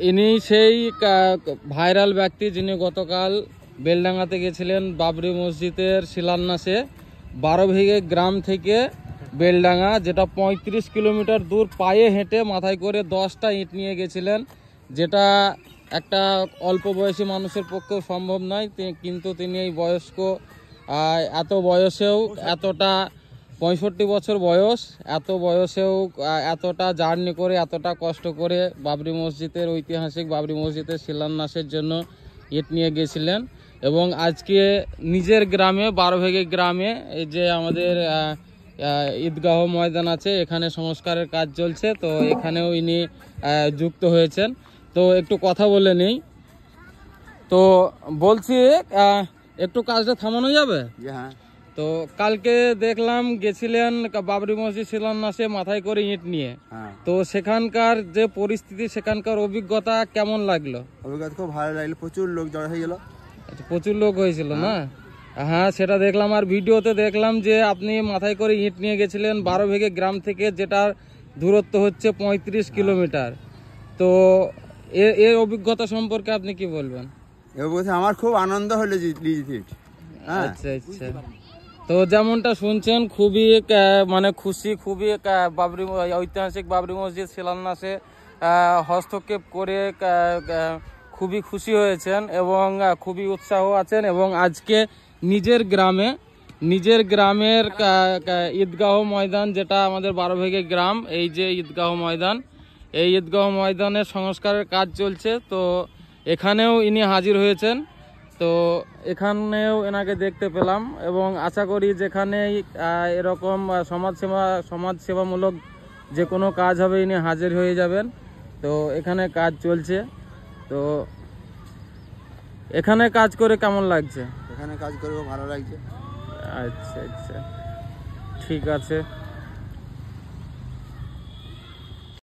ইনি সেই ভাইরাল ব্যক্তি যিনি গতকাল বেলডাঙ্গাতে গেছিলেন বাবরি মসজিদের শিলান্যাসে। 12 বিঘে গ্রাম থেকে বেলডাঙ্গা, যেটা 35 কিলোমিটার দূর পায়ে হেঁটে মাথায় করে 10টা ইট নিয়ে গেছিলেন, যেটা একটা অল্প বয়সী মানুষের পক্ষেও সম্ভব নয়। কিন্তু তিনি এই বয়স্ক, এত বয়সেও এতটা 65 বছর বয়স, এত বয়সেও এতটা জার্নি করে, এতটা কষ্ট করে বাবরি মসজিদের, ঐতিহাসিক বাবরি মসজিদের শিলান্যাসের জন্য ইট নিয়ে গেছিলেন। এবং আজকে নিজের গ্রামে 12 বিঘে গ্রামে এই যে আমাদের ঈদগাহ ময়দান আছে, এখানে সংস্কারের কাজ চলছে, তো এখানেও ইনি যুক্ত হয়েছেন। তো একটু কথা বলে নেই। তো বলছি একটু কাজটা থামানো যাবে? হ্যাঁ। তো কালকে দেখলাম গেছিলেন বাবরি মসজিদ শিলান্যাসে মাথায় করে ইট নিয়ে। তো সেখানকার যে পরিস্থিতি, সেখানকার অভিজ্ঞতা কেমন লাগলো? অভিজ্ঞতা খুব ভালো লাগলো, প্রচুর লোক জড়ো হয়ে গেল। আচ্ছা, প্রচুর লোক হয়েছিল না? হ্যাঁ, সেটা দেখলাম। আর ভিডিওতে দেখলাম যে আপনি মাথায় করে ইট নিয়ে গেছিলেন 12 বিঘে গ্রাম থেকে, যেটার দূরত্ব হচ্ছে 35 কিলোমিটার। তো এর অভিজ্ঞতা সম্পর্কে আপনি কি বলবেন? আমার খুব আনন্দ হলো। আচ্ছা আচ্ছা। তো যেমনটা শুনছেন, খুবই মানে খুশি, খুবই বাবরি ঐতিহাসিক বাবরি মসজিদ শিলান্যাসে হস্তক্ষেপ করে খুবই খুশি হয়েছেন এবং খুবই উৎসাহ আছেন। এবং আজকে নিজের গ্রামের ঈদগাহ ময়দান, যেটা আমাদের 12 বিঘে গ্রাম, এই যে ঈদগাহ ময়দান, এই ঈদগাহ ময়দানের সংস্কারের কাজ চলছে। তো এখানেও ইনি হাজির হয়েছেন। তো এখানেও এনাকে দেখতে পেলাম এবং আশা করি যেখানে এরকম সমাজসেবামূলক যে কোনো কাজ হবে ইনি হাজির হয়ে যাবেন। তো এখানে কাজ চলছে। তো এখানে কাজ করে কেমন লাগছে? এখানে কাজ করে ভালো লাগছে। আচ্ছা আচ্ছা, ঠিক আছে।